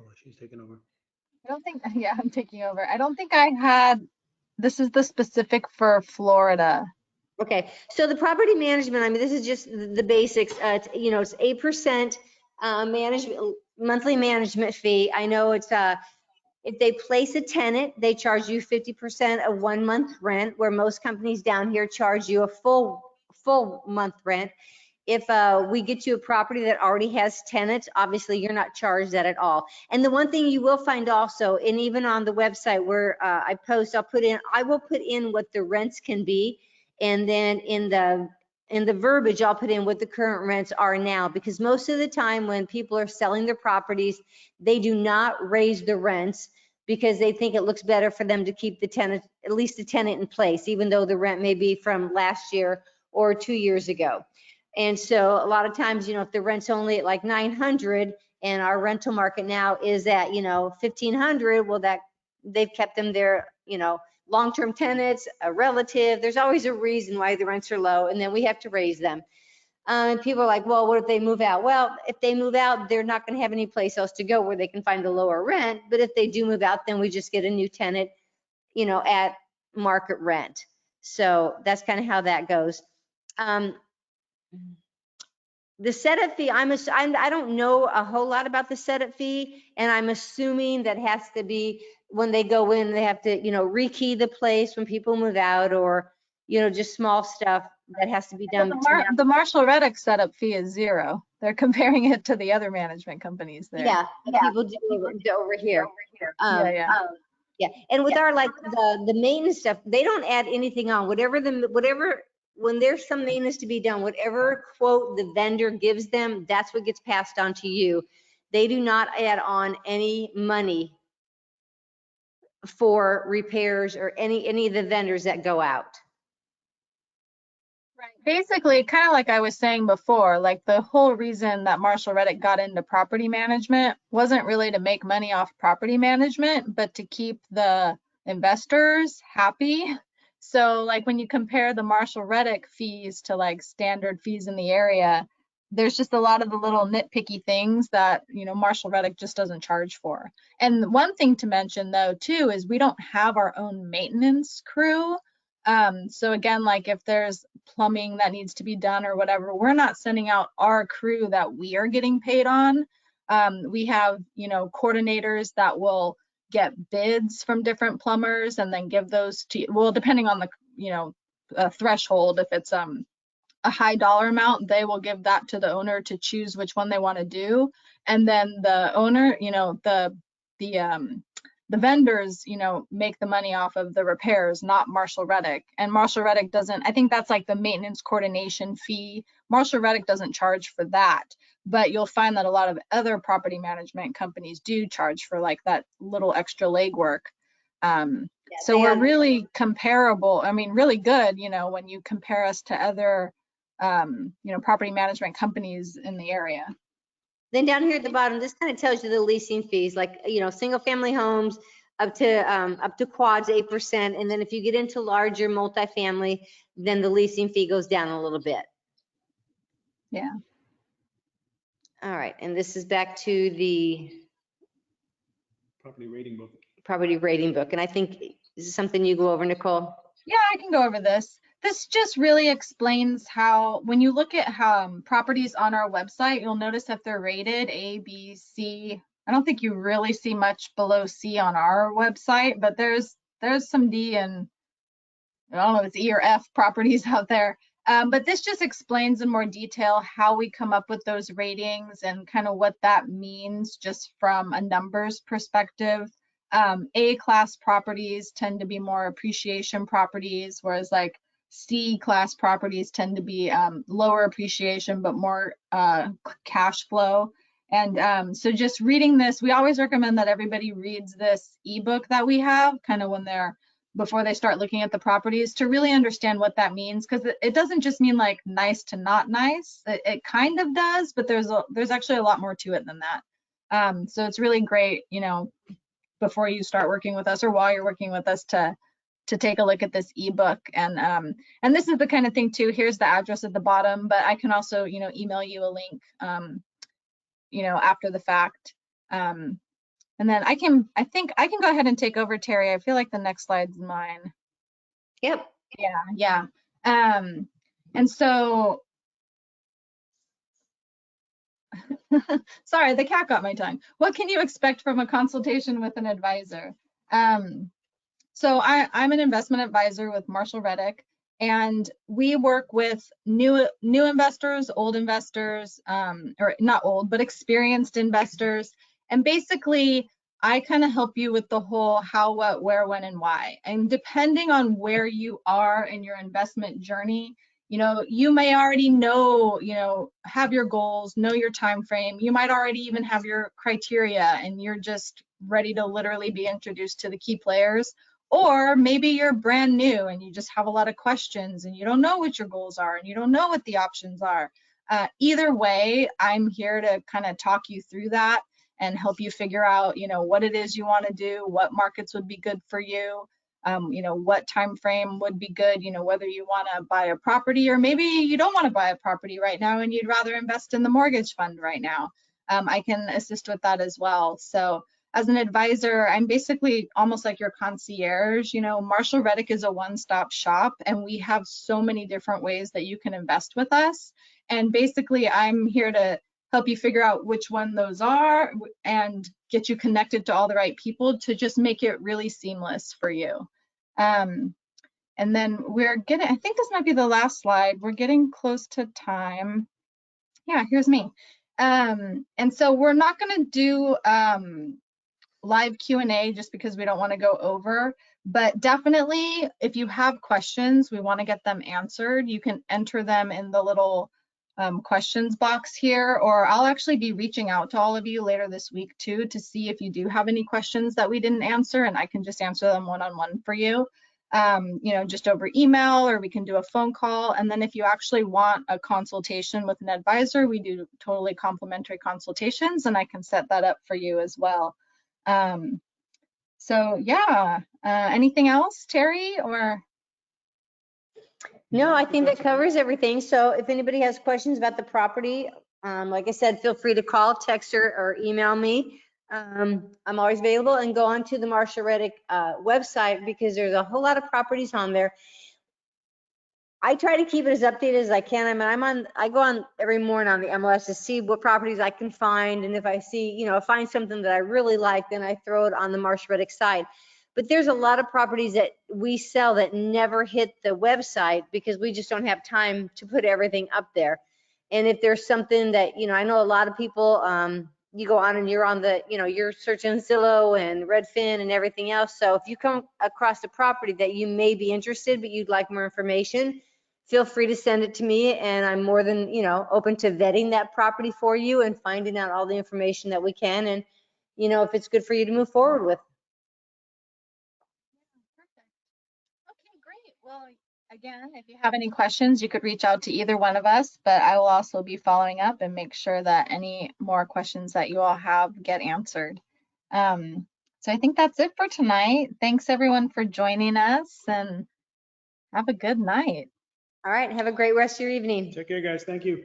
Oh, she's taking over. I don't think, yeah, I'm taking over. I don't think I had, this is the specific for Florida. Okay, so the property management, I mean, this is just the basics. You know, it's 8% management, monthly management fee. I know it's, if they place a tenant, they charge you 50% of 1 month rent, where most companies down here charge you a full month rent. If we get you a property that already has tenants, obviously you're not charged that at all. And the one thing you will find also, and even on the website where I post, I will put in what the rents can be. And then in the in the verbiage, I'll put in what the current rents are now, because most of the time when people are selling their properties, they do not raise the rents because they think it looks better for them to keep the tenant, at least the tenant in place, even though the rent may be from last year or 2 years ago. And so a lot of times, you know, if the rent's only at like 900 and our rental market now is at, you know, 1,500, well, that they've kept them there, you know, long-term tenants, a relative, there's always a reason why the rents are low, and then we have to raise them. And people are like, well, what if they move out? Well, if they move out, they're not going to have any place else to go where they can find a lower rent. But if they do move out, then we just get a new tenant, you know, at market rent. So that's kind of how that goes. The setup fee, I don't know a whole lot about the setup fee, and I'm assuming that has to be when they go in, they have to, you know, rekey the place when people move out, or, you know, just small stuff that has to be done. The Marshall Reddick setup fee is 0. They're comparing it to the other management companies there. Yeah, people do over here. Yeah. And with our, like, the maintenance stuff, they don't add anything on. Whatever, when there's some maintenance to be done, whatever quote the vendor gives them, that's what gets passed on to you. They do not add on any money for repairs or any of the vendors that go out. Right. Basically, kind of like I was saying before, like the whole reason that Marshall Reddick got into property management wasn't really to make money off property management, but to keep the investors happy. So like when you compare the Marshall Reddick fees to like standard fees in the area, there's just a lot of the little nitpicky things that, you know, Marshall Reddick just doesn't charge for. And one thing to mention though too is we don't have our own maintenance crew. So again, like if there's plumbing that needs to be done or whatever, we're not sending out our crew that we are getting paid on. We have, you know, coordinators that will get bids from different plumbers and then give those to, well, depending on the, you know, threshold, if it's a high dollar amount, they will give that to the owner to choose which one they want to do. And then the owner, you know, the vendors, you know, make the money off of the repairs, not Marshall Reddick. And Marshall Reddick doesn't, I think that's like the maintenance coordination fee. Marshall Reddick doesn't charge for that, but you'll find that a lot of other property management companies do charge for like that little extra legwork. So we're really comparable. I mean, really good, you know, when you compare us to other, you know, property management companies in the area. Then down here at the bottom, this kind of tells you the leasing fees, like, you know, single family homes up to quads 8%. And then if you get into larger multifamily, then the leasing fee goes down a little bit. Yeah. All right. And this is back to the Property rating book. Property rating book. And I think this is something you go over, Nicole. Yeah, I can go over this. This just really explains how, when you look at how properties on our website, you'll notice that they're rated A, B, C. I don't think you really see much below C on our website, but there's some D and I don't know if it's E or F properties out there. But this just explains in more detail how we come up with those ratings and kind of what that means just from a numbers perspective. A-class properties tend to be more appreciation properties, whereas like C-class properties tend to be lower appreciation but more cash flow. And so just reading this, we always recommend that everybody reads this ebook that we have kind of when before they start looking at the properties, to really understand what that means, because it doesn't just mean like nice to not nice. It kind of does, but there's actually a lot more to it than that. So it's really great, you know, before you start working with us or while you're working with us to take a look at this ebook. And this is the kind of thing too, here's the address at the bottom, but I can also, you know, email you a link, you know, after the fact. And then I think I can go ahead and take over, Terry. I feel like the next slide's mine. Yep. Yeah. And so, sorry, the cat got my tongue. What can you expect from a consultation with an advisor? So I'm an investment advisor with Marshall Reddick, and we work with new investors, old investors, or not old, but experienced investors. And basically, I kind of help you with the whole how, what, where, when, and why. And depending on where you are in your investment journey, You may already know, have your goals, know your time frame. You might already even have your criteria and you're just ready to literally be introduced to the key players. Or maybe you're brand new and you just have a lot of questions and you don't know what your goals are and you don't know what the options are. Either way, I'm here to kind of talk you through that and help you figure out, what it is you want to do, what markets would be good for you, what time frame would be good, whether you want to buy a property or maybe you don't want to buy a property right now and you'd rather invest in the mortgage fund right now. I can assist with that as well. So as an advisor, I'm basically almost like your concierge. Marshall Reddick is a one-stop shop and we have so many different ways that you can invest with us. And basically I'm here to help you figure out which one those are and get you connected to all the right people to just make it really seamless for you. And then I think this might be the last slide. We're getting close to time. Yeah, here's me. And so we're not gonna do live Q&A just because we don't want to go over, but definitely if you have questions, we want to get them answered. You can enter them in the little questions box here, or I'll actually be reaching out to all of you later this week too to see if you do have any questions that we didn't answer, and I can just answer them one-on-one for you, just over email, or we can do a phone call. And then if you actually want a consultation with an advisor, we do totally complimentary consultations, and I can set that up for you as well. So yeah, anything else, Terry, or? No, I think that covers everything. So if anybody has questions about the property, like I said, feel free to call, text, or email me. I'm always available, and go on to the Marshall Reddick website because there's a whole lot of properties on there. I try to keep it as updated as I can. I go on every morning on the MLS to see what properties I can find. And if I see, find something that I really like, then I throw it on the Marshall Reddick site. But there's a lot of properties that we sell that never hit the website because we just don't have time to put everything up there. And if there's something that, I know a lot of people, you go on and you're on the, you're searching Zillow and Redfin and everything else. So if you come across a property that you may be interested, but you'd like more information, feel free to send it to me, and I'm more than, open to vetting that property for you and finding out all the information that we can, and, if it's good for you to move forward with. Perfect. Okay, great. Well, again, if you have any questions, you could reach out to either one of us, but I will also be following up and make sure that any more questions that you all have get answered. So I think that's it for tonight. Thanks everyone for joining us, and have a good night. All right, have a great rest of your evening. Take care, guys. Thank you.